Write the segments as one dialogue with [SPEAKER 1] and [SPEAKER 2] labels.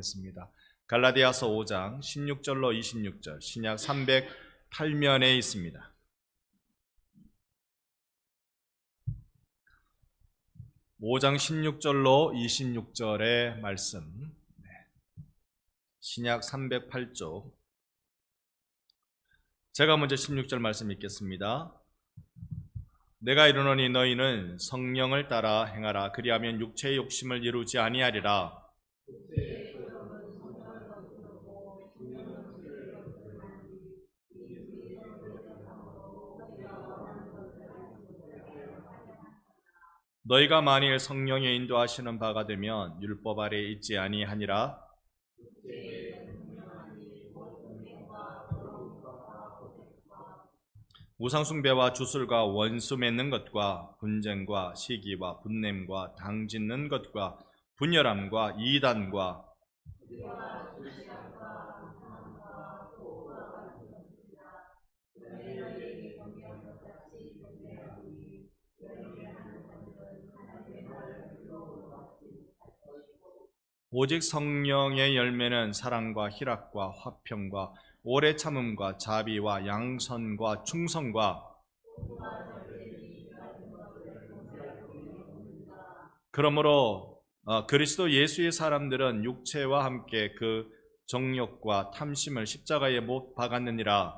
[SPEAKER 1] 하겠습니다. 갈라디아서 5장 16절로 26절, 신약 308면에 있습니다. (5장) 16절로 26절의 말씀, 신약 308쪽. 제가 먼저 16절 말씀 읽겠습니다. 내가 이르노니 너희는 성령을 따라 행하라. 그리하면 육체의 욕심을 이루지 아니하리라. 너희가 만일 성령의 인도하시는 바가 되면 율법 아래 있지 아니하니라. 우상숭배와 주술과 원수 맺는 것과 분쟁과 시기와 분냄과 당짓는 것과 분열함과 이단과 오직 성령의 열매는 사랑과 희락과 화평과 오래 참음과 자비와 양선과 충성과 그러므로 그리스도 예수의 사람들은 육체와 함께 그 정욕과 탐심을 십자가에 못 박았느니라.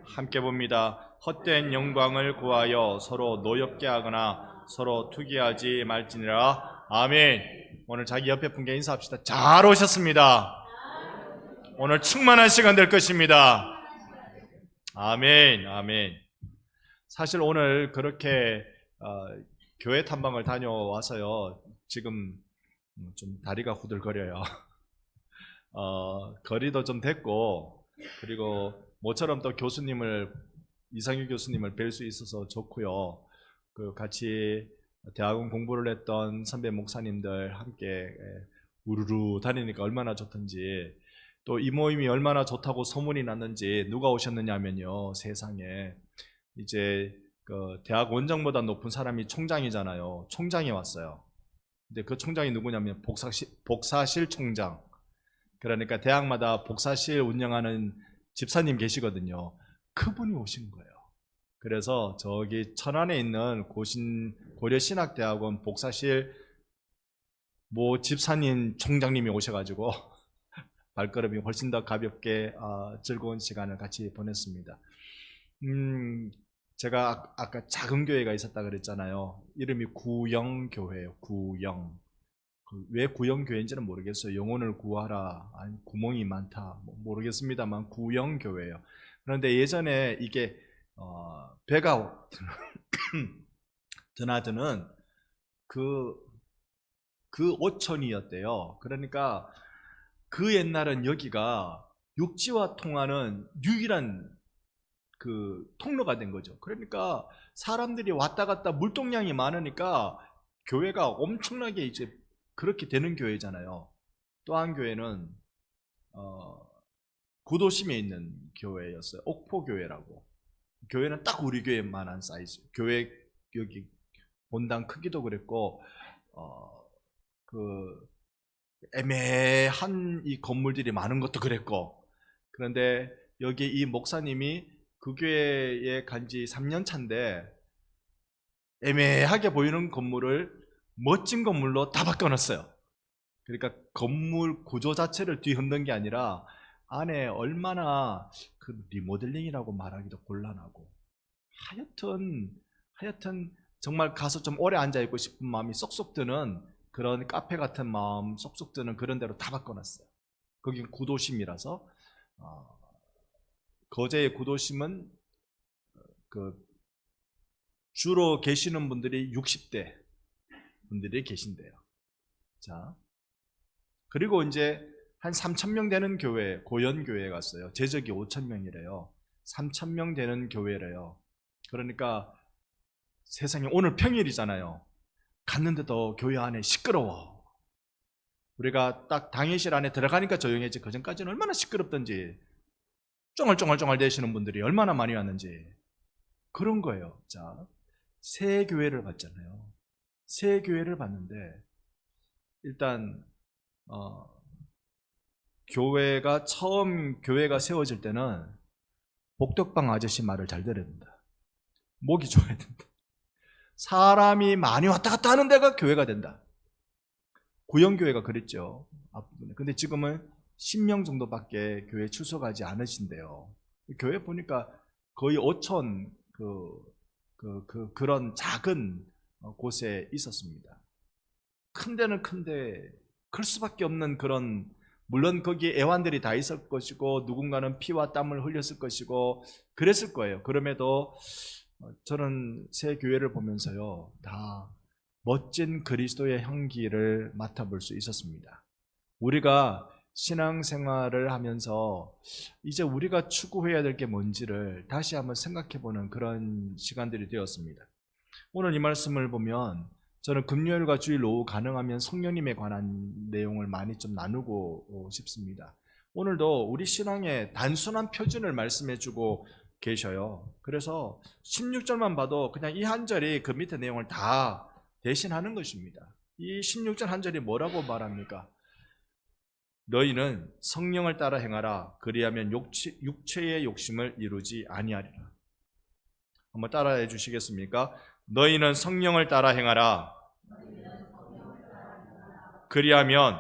[SPEAKER 1] 함께 봅니다. 헛된 영광을 구하여 서로 노엽게 하거나 서로 투기하지 말지니라. 아멘. 오늘 자기 옆에 분께 인사합시다. 잘 오셨습니다. 오늘 충만한 시간 될 것입니다. 아멘. 아멘. 사실 오늘 그렇게 교회 탐방을 다녀와서요, 지금 좀 다리가 후들거려요. 거리도 좀 됐고, 그리고 모처럼 또 이상규 교수님을 뵐 수 있어서 좋고요. 같이 대학원 공부를 했던 선배 목사님들 함께 우르르 다니니까 얼마나 좋던지, 또 이 모임이 얼마나 좋다고 소문이 났는지. 누가 오셨느냐면요, 세상에 이제 대학 원장보다 높은 사람이 총장이잖아요. 총장이 왔어요. 근데 그 총장이 누구냐면 복사실 총장. 그러니까 대학마다 복사실 운영하는 집사님 계시거든요. 그분이 오신 거예요. 그래서 저기 천안에 있는 고려신학대학원 복사실 모 집사님 총장님이 오셔가지고 발걸음이 훨씬 더 가볍게 즐거운 시간을 같이 보냈습니다. 제가 아까 작은 교회가 있었다 그랬잖아요. 이름이 구영교회예요. 구영. 왜 구영교회인지는 모르겠어요. 영혼을 구하라, 아니 구멍이 많다, 모르겠습니다만 구영교회예요. 그런데 예전에 이게 배가 드나드는 그 오천이었대요. 그러니까 그 옛날은 여기가 육지와 통하는 유일한 통로가 된 거죠. 그러니까 사람들이 왔다 갔다 물동량이 많으니까 교회가 엄청나게 이제 그렇게 되는 교회잖아요. 또 한 교회는 구도심에 있는 교회였어요. 옥포교회라고. 교회는 딱 우리 교회만한 사이즈. 교회 여기 본당 크기도 그랬고, 애매한 이 건물들이 많은 것도 그랬고. 그런데 여기 이 목사님이 그 교회에 간지 3년 차인데 애매하게 보이는 건물을 멋진 건물로 다 바꿔놨어요. 그러니까 건물 구조 자체를 뒤흔든 게 아니라 안에 얼마나 리모델링이라고 말하기도 곤란하고, 하여튼 정말 가서 좀 오래 앉아있고 싶은 마음이 쏙쏙 드는 그런 카페 같은 마음 쏙쏙 드는 그런 데로 다 바꿔놨어요. 거긴 구도심이라서. 거제의 구도심은 주로 계시는 분들이 60대 분들이 계신대요. 자, 그리고 이제 한 3,000명 되는 교회, 고연교회에 갔어요. 제적이 5,000명이래요. 3,000명 되는 교회래요. 그러니까 세상에, 오늘 평일이잖아요. 갔는데도 교회 안에 시끄러워. 우리가 딱 당회실 안에 들어가니까 조용해지, 그전까지는 얼마나 시끄럽던지, 쫑알쫑알 대시는 분들이 얼마나 많이 왔는지. 그런 거예요. 자, 새 교회를 갔잖아요. 새 교회를 봤는데 일단 처음 교회가 세워질 때는 복덕방 아저씨 말을 잘 들어야 된다. 목이 좋아야 된다. 사람이 많이 왔다 갔다 하는 데가 교회가 된다. 구영교회가 그랬죠. 앞부분에. 근데 지금은 10명 정도밖에 교회에 출석하지 않으신데요. 교회 보니까 거의 5천 그런 작은 곳에 있었습니다. 큰 데는 큰데 클 수밖에 없는 그런, 물론 거기에 애완들이 다 있을 것이고 누군가는 피와 땀을 흘렸을 것이고 그랬을 거예요. 그럼에도 저는 새 교회를 보면서요, 다 멋진 그리스도의 향기를 맡아볼 수 있었습니다. 우리가 신앙생활을 하면서 이제 우리가 추구해야 될 게 뭔지를 다시 한번 생각해보는 그런 시간들이 되었습니다. 오늘 이 말씀을 보면 저는 금요일과 주일 오후 가능하면 성령님에 관한 내용을 많이 좀 나누고 싶습니다. 오늘도 우리 신앙의 단순한 표준을 말씀해주고 계셔요. 그래서 16절만 봐도 그냥 이 한 절이 그 밑에 내용을 다 대신하는 것입니다. 이 16절 한 절이 뭐라고 말합니까? 너희는 성령을 따라 행하라. 그리하면 육체의 욕심을 이루지 아니하리라. 한번 따라해 주시겠습니까? 너희는 성령을 따라 행하라. 그리하면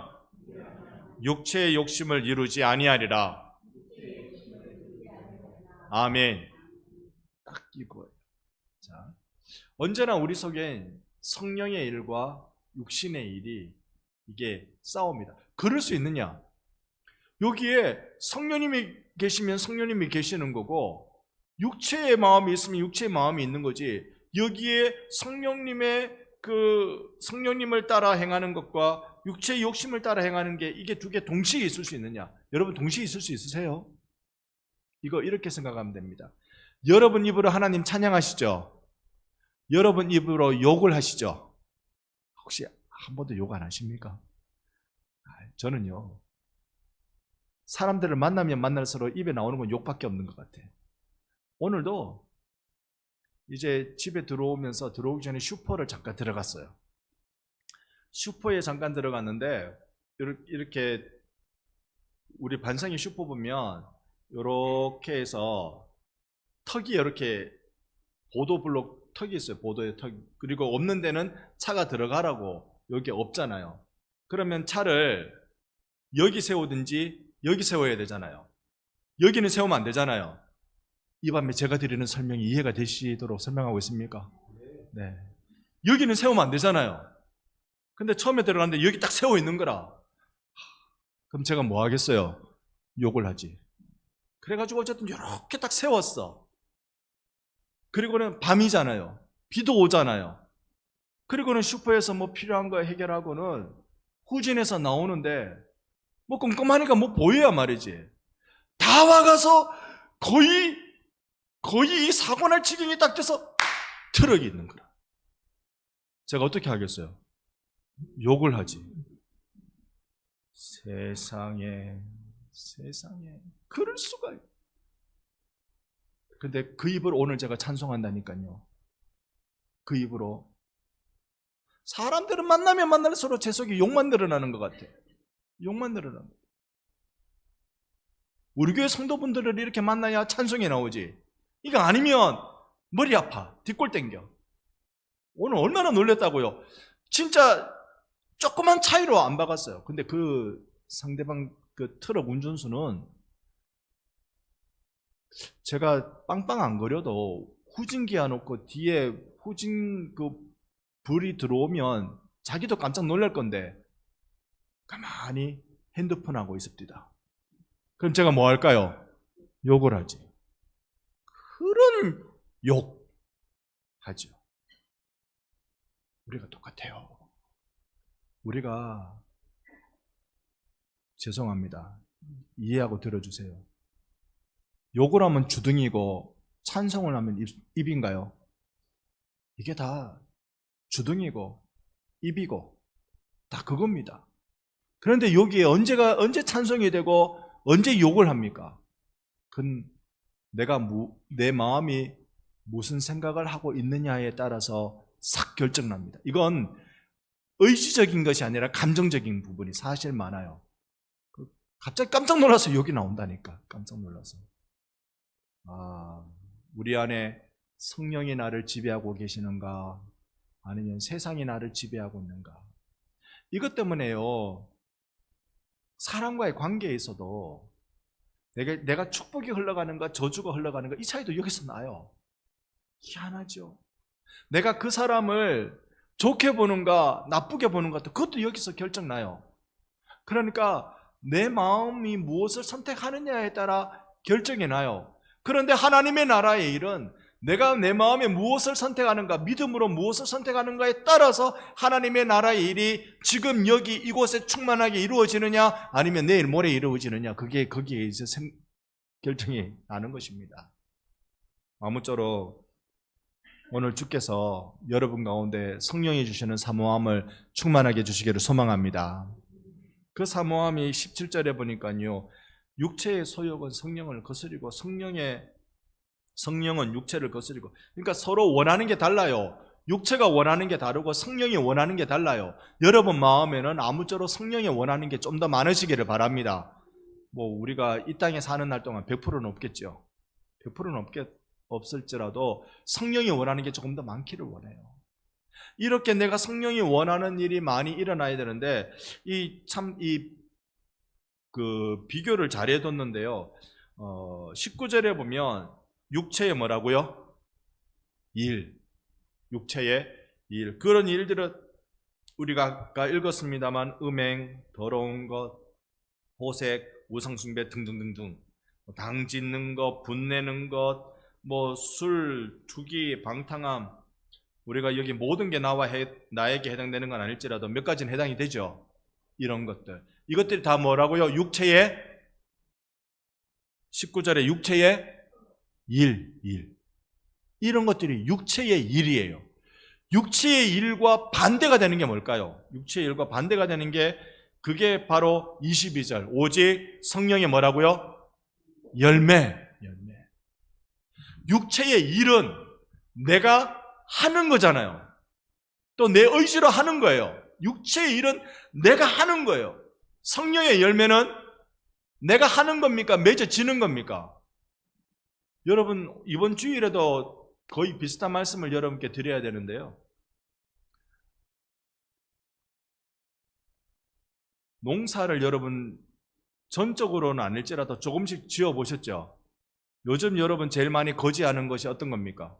[SPEAKER 1] 육체의 욕심을 이루지 아니하리라. 아멘. 딱 이거예요. 자, 언제나 우리 속엔 성령의 일과 육신의 일이 이게 싸웁니다. 그럴 수 있느냐? 여기에 성령님이 계시면 성령님이 계시는 거고, 육체의 마음이 있으면 육체의 마음이 있는 거지. 여기에 성령님을 따라 행하는 것과 육체의 욕심을 따라 행하는 게, 이게 두 개 동시에 있을 수 있느냐? 여러분 동시에 있을 수 있으세요? 이거 이렇게 생각하면 됩니다. 여러분 입으로 하나님 찬양하시죠? 여러분 입으로 욕을 하시죠? 혹시 한 번도 욕 안 하십니까? 저는요, 사람들을 만나면 만날수록 입에 나오는 건 욕밖에 없는 것 같아. 오늘도 이제 집에 들어오기 전에 슈퍼를 잠깐 들어갔어요. 슈퍼에 잠깐 들어갔는데, 이렇게 우리 반상의 슈퍼 보면 이렇게 해서 턱이 이렇게 보도블록 턱이 있어요. 보도의 턱. 그리고 없는 데는 차가 들어가라고 여기 없잖아요. 그러면 차를 여기 세우든지 여기 세워야 되잖아요. 여기는 세우면 안 되잖아요. 이 밤에 제가 드리는 설명이 이해가 되시도록 설명하고 있습니까? 네. 여기는 세우면 안 되잖아요. 근데 처음에 들어갔는데 여기 딱 세워 있는 거라. 그럼 제가 뭐 하겠어요? 욕을 하지. 그래가지고 어쨌든 이렇게 딱 세웠어. 그리고는 밤이잖아요. 비도 오잖아요. 그리고는 슈퍼에서 뭐 필요한 거 해결하고는 후진해서 나오는데 뭐 꼼꼼하니까 뭐 보여야 말이지. 다 와가서 거의 이 사고 날 지경이 딱 돼서 트럭이 있는 거라. 제가 어떻게 하겠어요? 욕을 하지. 세상에 그럴 수가. 근데 그 입으로 오늘 제가 찬송한다니까요. 그 입으로. 사람들은 만나면 만날수록 제 속에 욕만 늘어나는 것 같아. 욕만 늘어나는 것 같아. 우리 교회 성도분들을 이렇게 만나야 찬송이 나오지. 이거 아니면 머리 아파. 뒷골 땡겨. 오늘 얼마나 놀랬다고요. 진짜 조그만 차이로 안 박았어요. 근데 그 상대방 그 트럭 운전수는 제가 빵빵 안 거려도 후진기 해놓고 뒤에 후진 그 불이 들어오면 자기도 깜짝 놀랄 건데 가만히 핸드폰 하고 있습니다. 그럼 제가 뭐 할까요? 욕을 하지. 그런 욕 하죠. 우리가 똑같아요. 우리가 죄송합니다. 이해하고 들어주세요. 욕을 하면 주둥이고 찬송을 하면 입인가요? 이게 다 주둥이고 입이고 다 그겁니다. 그런데 여기에 언제 찬송이 되고 언제 욕을 합니까? 그건 내 마음이 무슨 생각을 하고 있느냐에 따라서 싹 결정납니다. 이건 의지적인 것이 아니라 감정적인 부분이 사실 많아요. 갑자기 깜짝 놀라서 여기 나온다니까. 깜짝 놀라서. 우리 안에 성령이 나를 지배하고 계시는가, 아니면 세상이 나를 지배하고 있는가. 이것 때문에요, 사람과의 관계에 있어도 내가 축복이 흘러가는가 저주가 흘러가는가, 이 차이도 여기서 나요. 희한하죠. 내가 그 사람을 좋게 보는가 나쁘게 보는가, 그것도 여기서 결정나요. 그러니까 내 마음이 무엇을 선택하느냐에 따라 결정이 나요. 그런데 하나님의 나라의 일은 내가 내 마음에 무엇을 선택하는가, 믿음으로 무엇을 선택하는가에 따라서 하나님의 나라의 일이 지금 여기 이곳에 충만하게 이루어지느냐, 아니면 내일 모레 이루어지느냐, 거기에 이제 결정이 나는 것입니다. 아무쪼록 오늘 주께서 여러분 가운데 성령이 주시는 사모함을 충만하게 해주시기를 소망합니다. 그 사모함이 17절에 보니까요, 육체의 소욕은 성령을 거스리고 성령은 육체를 거스리고, 그러니까 서로 원하는 게 달라요. 육체가 원하는 게 다르고 성령이 원하는 게 달라요. 여러분 마음에는 아무쪼록 성령이 원하는 게 좀 더 많으시기를 바랍니다. 우리가 이 땅에 사는 날 동안 100%는 없겠죠. 100%는 없을지라도 성령이 원하는 게 조금 더 많기를 원해요. 이렇게 내가 성령이 원하는 일이 많이 일어나야 되는데, 그 비교를 잘 해뒀는데요. 19절에 보면 육체의 뭐라고요? 일. 육체의 일. 그런 일들은 우리가 아까 읽었습니다만, 음행, 더러운 것, 호색, 우상숭배 등등등등, 당 짓는 것, 분내는 것, 술, 투기, 방탕함, 우리가 여기 모든 게 나에게 해당되는 건 아닐지라도 몇 가지는 해당이 되죠. 이런 것들. 이것들이 다 뭐라고요? 19절에 육체의 일. 이런 것들이 육체의 일이에요. 육체의 일과 반대가 되는 게 뭘까요? 육체의 일과 반대가 되는 게, 그게 바로 22절. 오직 성령의 뭐라고요? 열매. 육체의 일은 내가 하는 거잖아요. 또 내 의지로 하는 거예요. 육체의 일은 내가 하는 거예요. 성령의 열매는 내가 하는 겁니까? 맺어지는 겁니까? 여러분, 이번 주일에도 거의 비슷한 말씀을 여러분께 드려야 되는데요. 농사를 여러분 전적으로는 아닐지라도 조금씩 지어보셨죠? 요즘 여러분 제일 많이 거지하는 것이 어떤 겁니까?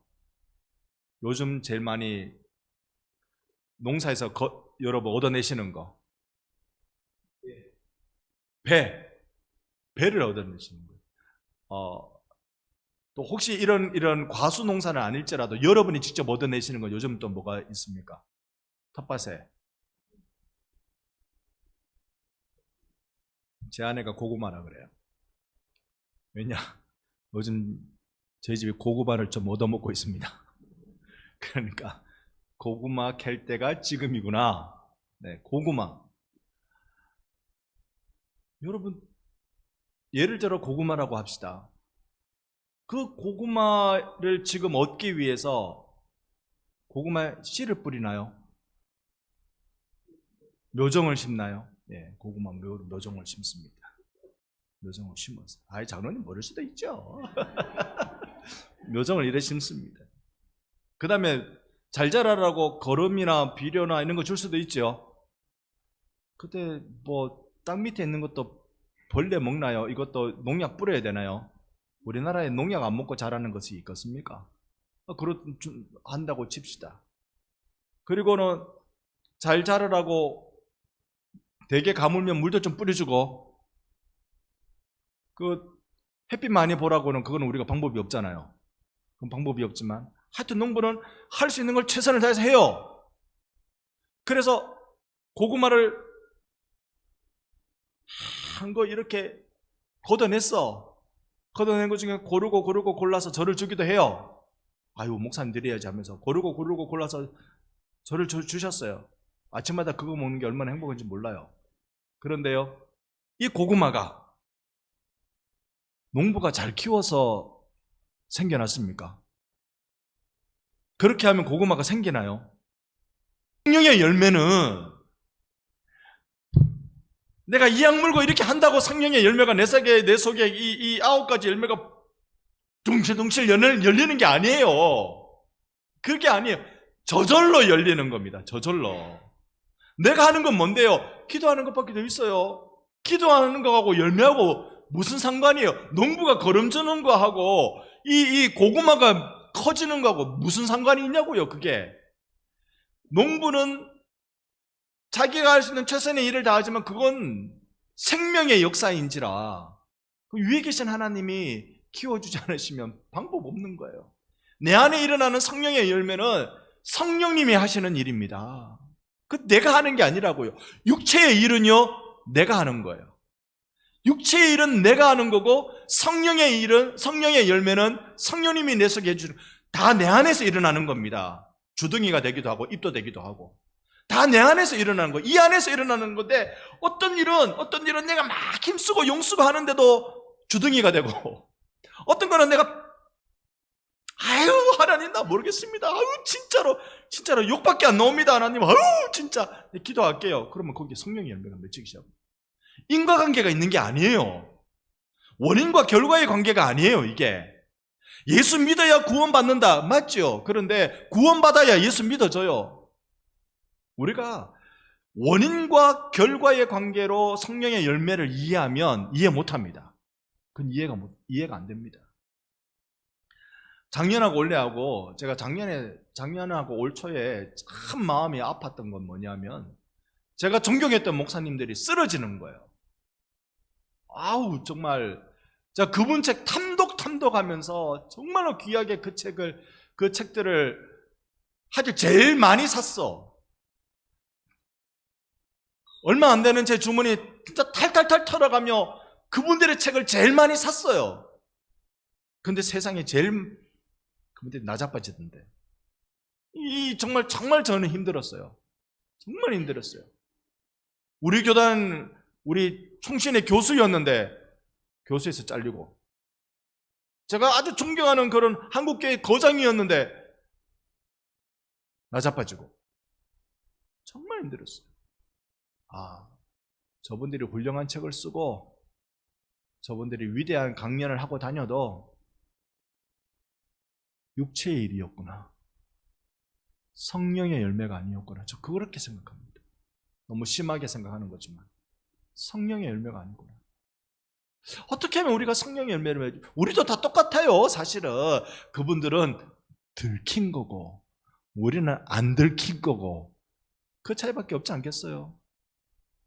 [SPEAKER 1] 요즘 제일 많이 농사에서 여러분 얻어내시는 거. 배를 얻어내시는 거예요. 또 혹시 이런 과수 농사는 아닐지라도 여러분이 직접 얻어내시는 건 요즘 또 뭐가 있습니까? 텃밭에. 제 아내가 고구마라 그래요. 왜냐? 요즘 저희 집이 고구마를 좀 얻어먹고 있습니다. 그러니까 고구마 캘 때가 지금이구나. 네, 고구마. 여러분, 예를 들어 고구마라고 합시다. 그 고구마를 지금 얻기 위해서 고구마 씨를 뿌리나요? 묘종을 심나요? 예, 고구마 묘종을 심습니다. 묘종을 심어서. 장로님 모를 수도 있죠. 묘종을 이래 심습니다. 그 다음에 잘 자라라고 거름이나 비료나 이런 거 줄 수도 있죠. 그때 땅 밑에 있는 것도 벌레 먹나요? 이것도 농약 뿌려야 되나요? 우리나라에 농약 안 먹고 자라는 것이 있겠습니까? 한다고 칩시다. 그리고는 잘 자라라고 대게 가물면 물도 좀 뿌려주고, 햇빛 많이 보라고는 그거는 우리가 방법이 없잖아요. 그건 방법이 없지만, 하여튼 농부는 할 수 있는 걸 최선을 다해서 해요. 그래서 고구마를 한 거 이렇게 걷어냈어. 걷어낸 것 중에 고르고 골라서 저를 주기도 해요. 목사님 드려야지 하면서 고르고 골라서 저를 주셨어요. 아침마다 그거 먹는 게 얼마나 행복한지 몰라요. 그런데요, 이 고구마가 농부가 잘 키워서 생겨났습니까? 그렇게 하면 고구마가 생기나요? 성령의 열매는 내가 이 약물고 이렇게 한다고 성령의 열매가 내 속에 이 9가지 열매가 둥실둥실 열리는 게 아니에요. 그게 아니에요. 저절로 열리는 겁니다. 저절로. 내가 하는 건 뭔데요? 기도하는 것밖에 더 있어요. 기도하는 거하고 열매하고 무슨 상관이에요? 농부가 거름 주는 거하고 이 고구마가 커지는 거하고 무슨 상관이 있냐고요, 그게. 농부는 자기가 할 수 있는 최선의 일을 다하지만 그건 생명의 역사인지라 위에 계신 하나님이 키워주지 않으시면 방법 없는 거예요. 내 안에 일어나는 성령의 열매는 성령님이 하시는 일입니다. 그 내가 하는 게 아니라고요. 육체의 일은요, 내가 하는 거예요. 육체의 일은 내가 하는 거고 성령의 일은, 성령의 열매는 성령님이 내 속에 해주는, 다 내 안에서 일어나는 겁니다. 주둥이가 되기도 하고 입도 되기도 하고 다 내 안에서 일어나는 거, 이 안에서 일어나는 건데 어떤 일은 내가 막 힘쓰고 용쓰고 하는데도 주둥이가 되고 어떤 거는 내가 아유 하나님 나 모르겠습니다. 아유 진짜로 욕밖에 안 나옵니다. 하나님 아유 진짜 기도할게요. 그러면 거기에 성령의 열매가 맺히기 시작합니다. 인과관계가 있는 게 아니에요. 원인과 결과의 관계가 아니에요. 이게 예수 믿어야 구원받는다 맞죠? 그런데 구원받아야 예수 믿어져요. 우리가 원인과 결과의 관계로 성령의 열매를 이해하면 이해 못합니다. 그건 이해가 안 됩니다. 작년하고 올해하고 제가 작년하고 올 초에 참 마음이 아팠던 건 뭐냐면 제가 존경했던 목사님들이 쓰러지는 거예요. 아우 정말 제가 그분 책 탐독하면서 정말로 귀하게 그 책들을 아주 제일 많이 샀어. 얼마 안 되는 제 주머니 진짜 탈탈탈 털어가며 그분들의 책을 제일 많이 샀어요. 근데 세상에 제일 그분들이 나자빠지던데. 정말 저는 힘들었어요. 정말 힘들었어요. 우리 교단 우리 총신의 교수였는데 교수에서 잘리고 제가 아주 존경하는 그런 한국교회 거장이었는데 나자빠지고 정말 힘들었어요. 저분들이 훌륭한 책을 쓰고 저분들이 위대한 강연을 하고 다녀도 육체의 일이었구나. 성령의 열매가 아니었구나. 저 그렇게 생각합니다. 너무 심하게 생각하는 거지만 성령의 열매가 아니구나. 어떻게 하면 우리가 성령의 열매를 우리도 다 똑같아요. 사실은 그분들은 들킨 거고 우리는 안 들킨 거고 그 차이밖에 없지 않겠어요?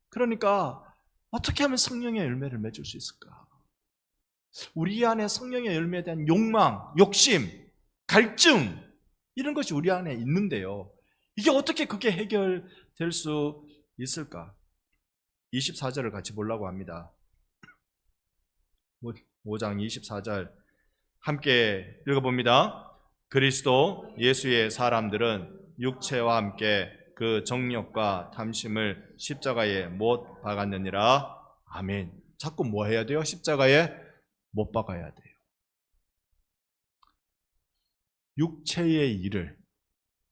[SPEAKER 1] 그러니까 어떻게 하면 성령의 열매를 맺을 수 있을까? 우리 안에 성령의 열매에 대한 욕망, 욕심, 갈증 이런 것이 우리 안에 있는데요. 이게 어떻게 그게 해결될 수 있을까? 24절을 같이 보려고 합니다. 5장 24절 함께 읽어봅니다. 그리스도 예수의 사람들은 육체와 함께 그 정욕과 탐심을 십자가에 못 박았느니라. 아멘. 자꾸 뭐 해야 돼요? 십자가에 못 박아야 돼요. 육체의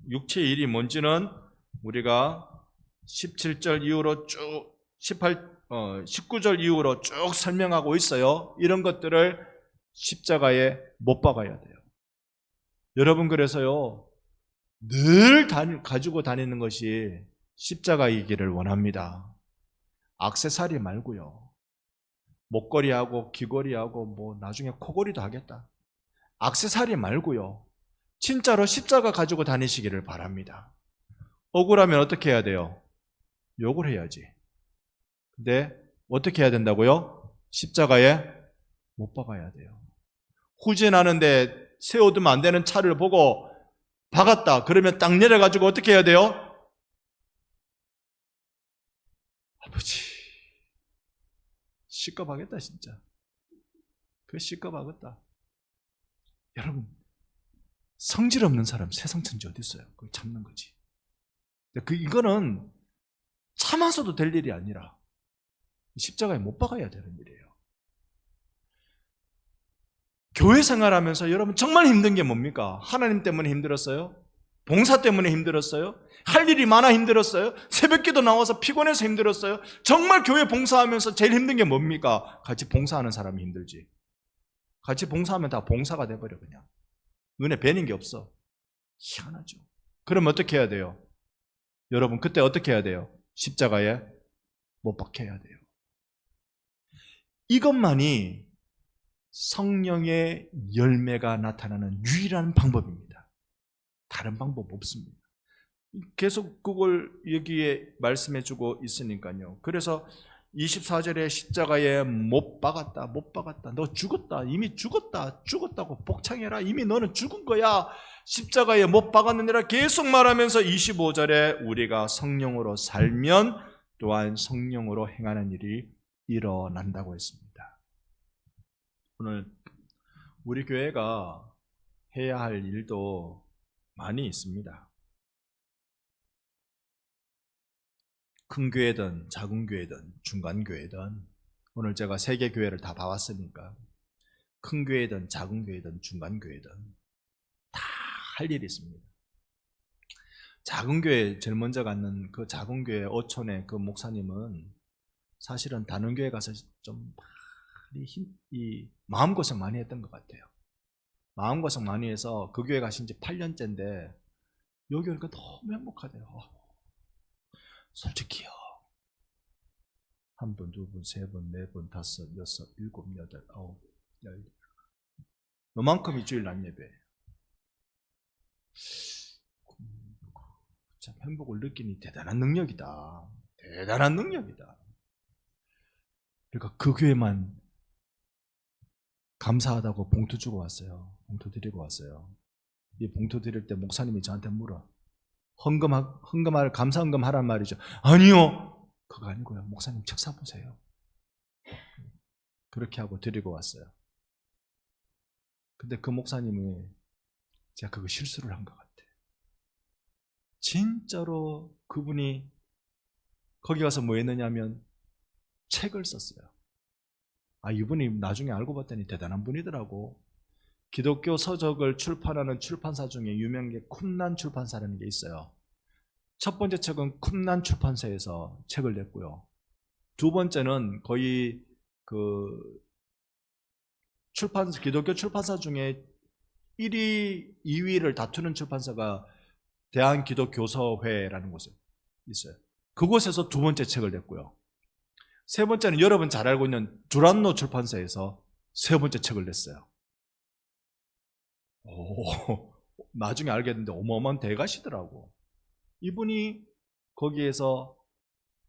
[SPEAKER 1] 육체의 일이 뭔지는 우리가 17절 이후로 쭉 19절 이후로 쭉 설명하고 있어요. 이런 것들을 십자가에 못 박아야 돼요. 여러분 그래서요 늘 가지고 다니는 것이 십자가이기를 원합니다. 액세서리 말고요. 목걸이하고 귀걸이하고 뭐 나중에 코걸이도 하겠다. 액세서리 말고요. 진짜로 십자가 가지고 다니시기를 바랍니다. 억울하면 어떻게 해야 돼요? 욕을 해야지. 근데 어떻게 해야 된다고요? 십자가에 못 박아야 돼요. 후진하는데 세워두면 안 되는 차를 보고 박았다. 그러면 딱 내려가지고 어떻게 해야 돼요? 아버지 시겁하겠다 진짜. 그 시겁하겠다. 여러분 성질 없는 사람 세상 천지 어디 있어요? 그걸 참는 거지. 이거는 참아서도 될 일이 아니라 십자가에 못 박아야 되는 일이에요. 교회 생활하면서 여러분 정말 힘든 게 뭡니까? 하나님 때문에 힘들었어요? 봉사 때문에 힘들었어요? 할 일이 많아 힘들었어요? 새벽기도 나와서 피곤해서 힘들었어요? 정말 교회 봉사하면서 제일 힘든 게 뭡니까? 같이 봉사하는 사람이 힘들지. 같이 봉사하면 다 봉사가 돼버려 그냥. 눈에 뵈는 게 없어. 희한하죠. 그럼 어떻게 해야 돼요? 여러분 그때 어떻게 해야 돼요? 십자가에 못 박혀야 돼요. 이것만이 성령의 열매가 나타나는 유일한 방법입니다. 다른 방법 없습니다. 계속 그걸 여기에 말씀해주고 있으니까요. 그래서 24절에 십자가에 못 박았다, 못 박았다. 너 죽었다, 이미 죽었다, 죽었다고 복창해라. 이미 너는 죽은 거야. 십자가에 못 박았느니라 계속 말하면서 25절에 우리가 성령으로 살면 또한 성령으로 행하는 일이 일어난다고 했습니다. 오늘 우리 교회가 해야 할 일도 많이 있습니다. 큰 교회든 작은 교회든 중간 교회든 오늘 제가 세 개 교회를 다 봐왔으니까 큰 교회든 작은 교회든 중간 교회든 다 할 일이 있습니다. 작은 교회 제일 먼저 갔는 그 작은 교회 어촌의 그 목사님은 사실은 다른 교회 가서 좀 많이 마음고생 많이 했던 것 같아요. 마음고생 많이 해서 그 교회 가신 지 8년째인데 여기 오니까 너무 행복하대요. 솔직히요. 한 번, 두 번, 세 번, 네 번, 다섯, 여섯, 일곱, 여덟, 아홉, 열. 요만큼이 주일 낮 예배예요. 참 행복을 느끼니 대단한 능력이다. 대단한 능력이다. 그러니까 그 교회만 감사하다고 봉투 주고 왔어요. 봉투 드리고 왔어요. 이 봉투 드릴 때 목사님이 저한테 물어. 헌금할 감사 헌금 하란 말이죠. 아니요. 그거 아니고요. 목사님 책 사보세요. 그렇게 하고 드리고 왔어요. 근데 그 목사님이 제가 그거 실수를 한 것 같아요. 진짜로 그분이 거기 가서 뭐 했느냐면 책을 썼어요. 이분이 나중에 알고 봤더니 대단한 분이더라고. 기독교 서적을 출판하는 출판사 중에 유명한 게 쿰난 출판사라는 게 있어요. 첫 번째 책은 쿰난 출판사에서 책을 냈고요. 두 번째는 거의 그 기독교 출판사 중에 1위, 2위를 다투는 출판사가 대한기독교서회라는 곳에 있어요. 그곳에서 두 번째 책을 냈고요. 세 번째는 여러분 잘 알고 있는 두란노 출판사에서 세 번째 책을 냈어요. 나중에 알게 됐는데 어마어마한 대가시더라고. 이분이 거기에서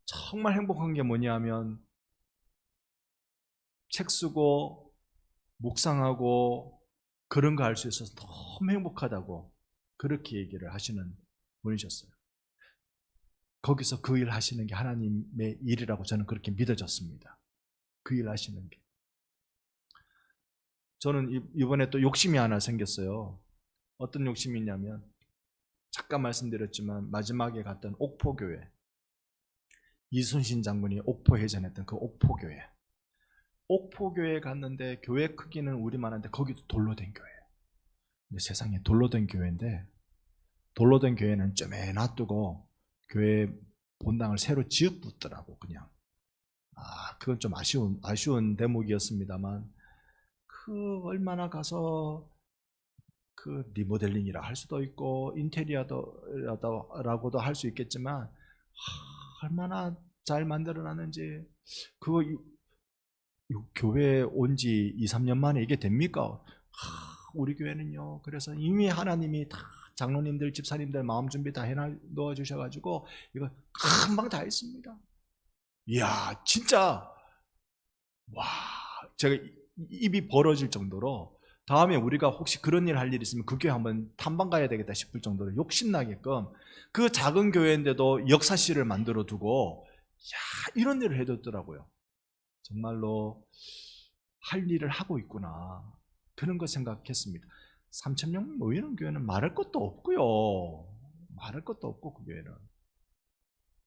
[SPEAKER 1] 정말 행복한 게 뭐냐면 책 쓰고 묵상하고 그런 거 할 수 있어서 너무 행복하다고 그렇게 얘기를 하시는 분이셨어요. 거기서 그 일 하시는 게 하나님의 일이라고 저는 그렇게 믿어졌습니다. 그 일 하시는 게. 저는 이번에 또 욕심이 하나 생겼어요. 어떤 욕심이 있냐면 잠깐 말씀드렸지만 마지막에 갔던 옥포교회, 이순신 장군이 옥포해전했던 그 옥포교회. 옥포교회에 갔는데 교회 크기는 우리만한데 거기도 돌로 된 교회예요. 근데 세상에 돌로 된 교회인데 돌로 된 교회는 쫌에 놔두고 교회 본당을 새로 지어붙더라고 그냥. 그건 좀 아쉬운 대목이었습니다만 얼마나 가서 그 리모델링이라 할 수도 있고 인테리어라고도 할 수 있겠지만 얼마나 잘 만들어놨는지 그거 교회에 온 지 2, 3년 만에 이게 됩니까? 우리 교회는요. 그래서 이미 하나님이 다 장로님들, 집사님들 마음 준비 다 해놓아 주셔가지고 이거 금방 다 했습니다. 이야 진짜 제가 입이 벌어질 정도로 다음에 우리가 혹시 그런 일 할 일 있으면 그 교회 한번 탐방 가야 되겠다 싶을 정도로 욕심나게끔 그 작은 교회인데도 역사실을 만들어 두고 이런 일을 해뒀더라고요. 정말로 할 일을 하고 있구나 그런 거 생각했습니다. 3,000명 모이는 교회는 말할 것도 없고요. 말할 것도 없고 그 교회는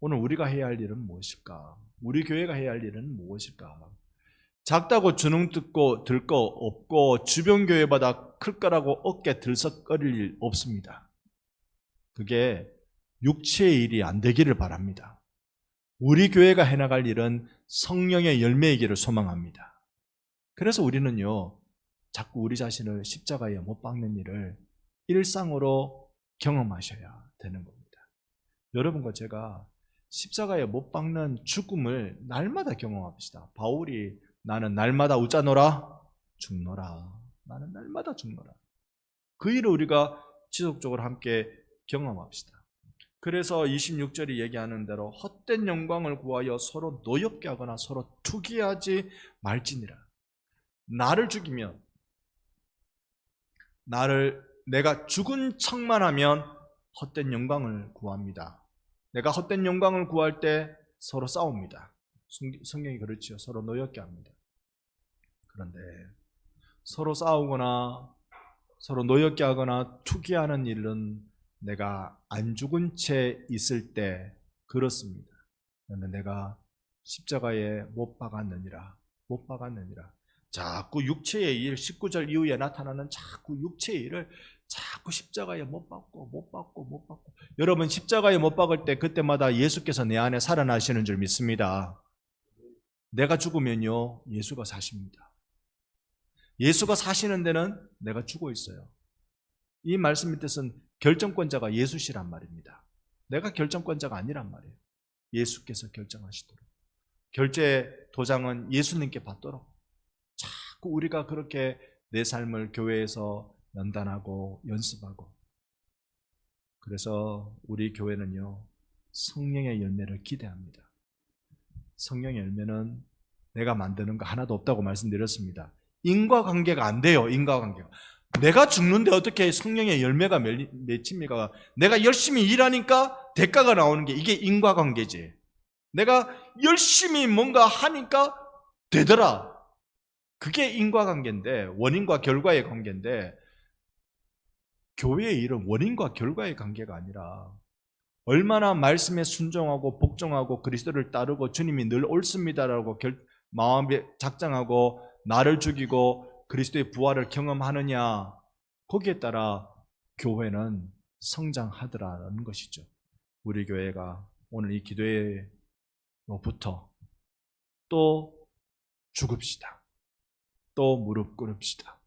[SPEAKER 1] 오늘 우리가 해야 할 일은 무엇일까? 우리 교회가 해야 할 일은 무엇일까? 작다고 주눅 듣고 들 거 없고 주변 교회보다 클 거라고 어깨 들썩거릴 일 없습니다. 그게 육체의 일이 안 되기를 바랍니다. 우리 교회가 해나갈 일은 성령의 열매이기를 소망합니다. 그래서 우리는요, 자꾸 우리 자신을 십자가에 못 박는 일을 일상으로 경험하셔야 되는 겁니다. 여러분과 제가 십자가에 못 박는 죽음을 날마다 경험합시다. 바울이 나는 날마다 웃자노라 죽노라. 나는 날마다 죽노라. 그 일을 우리가 지속적으로 함께 경험합시다. 그래서 26절이 얘기하는 대로 헛된 영광을 구하여 서로 노엽게 하거나 서로 투기하지 말지니라. 나를 죽이면, 내가 죽은 척만 하면 헛된 영광을 구합니다. 내가 헛된 영광을 구할 때 서로 싸웁니다. 성경이 그렇지요. 서로 노엽게 합니다. 그런데 서로 싸우거나 서로 노엽게 하거나 투기하는 일은 내가 안 죽은 채 있을 때 그렇습니다. 그런데 내가 십자가에 못 박았느니라. 자꾸 육체의 일, 19절 이후에 나타나는 자꾸 육체의 일을 자꾸 십자가에 못 박고. 여러분 십자가에 못 박을 때 그때마다 예수께서 내 안에 살아나시는 줄 믿습니다. 내가 죽으면요, 예수가 사십니다. 예수가 사시는 데는 내가 죽어 있어요. 이 말씀의 뜻은 결정권자가 예수시란 말입니다. 내가 결정권자가 아니란 말이에요. 예수께서 결정하시도록. 결제 도장은 예수님께 받도록. 자꾸 우리가 그렇게 내 삶을 교회에서 연단하고 연습하고. 그래서 우리 교회는요, 성령의 열매를 기대합니다. 성령의 열매는 내가 만드는 거 하나도 없다고 말씀드렸습니다. 인과관계가 안 돼요. 인과관계가. 내가 죽는데 어떻게 성령의 열매가 맺힙니까? 내가 열심히 일하니까 대가가 나오는 게 이게 인과관계지. 내가 열심히 뭔가 하니까 되더라. 그게 인과관계인데, 원인과 결과의 관계인데, 교회의 일은 원인과 결과의 관계가 아니라 얼마나 말씀에 순종하고 복종하고 그리스도를 따르고 주님이 늘 옳습니다라고 마음에 작정하고 나를 죽이고 그리스도의 부활을 경험하느냐, 거기에 따라 교회는 성장하더라는 것이죠. 우리 교회가 오늘 이 기도회로부터 또 죽읍시다. 또 무릎 꿇읍시다.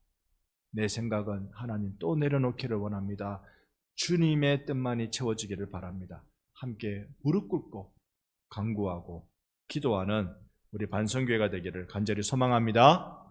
[SPEAKER 1] 내 생각은 하나님 또 내려놓기를 원합니다. 주님의 뜻만이 채워지기를 바랍니다. 함께 무릎 꿇고 간구하고 기도하는 우리 반성교회가 되기를 간절히 소망합니다.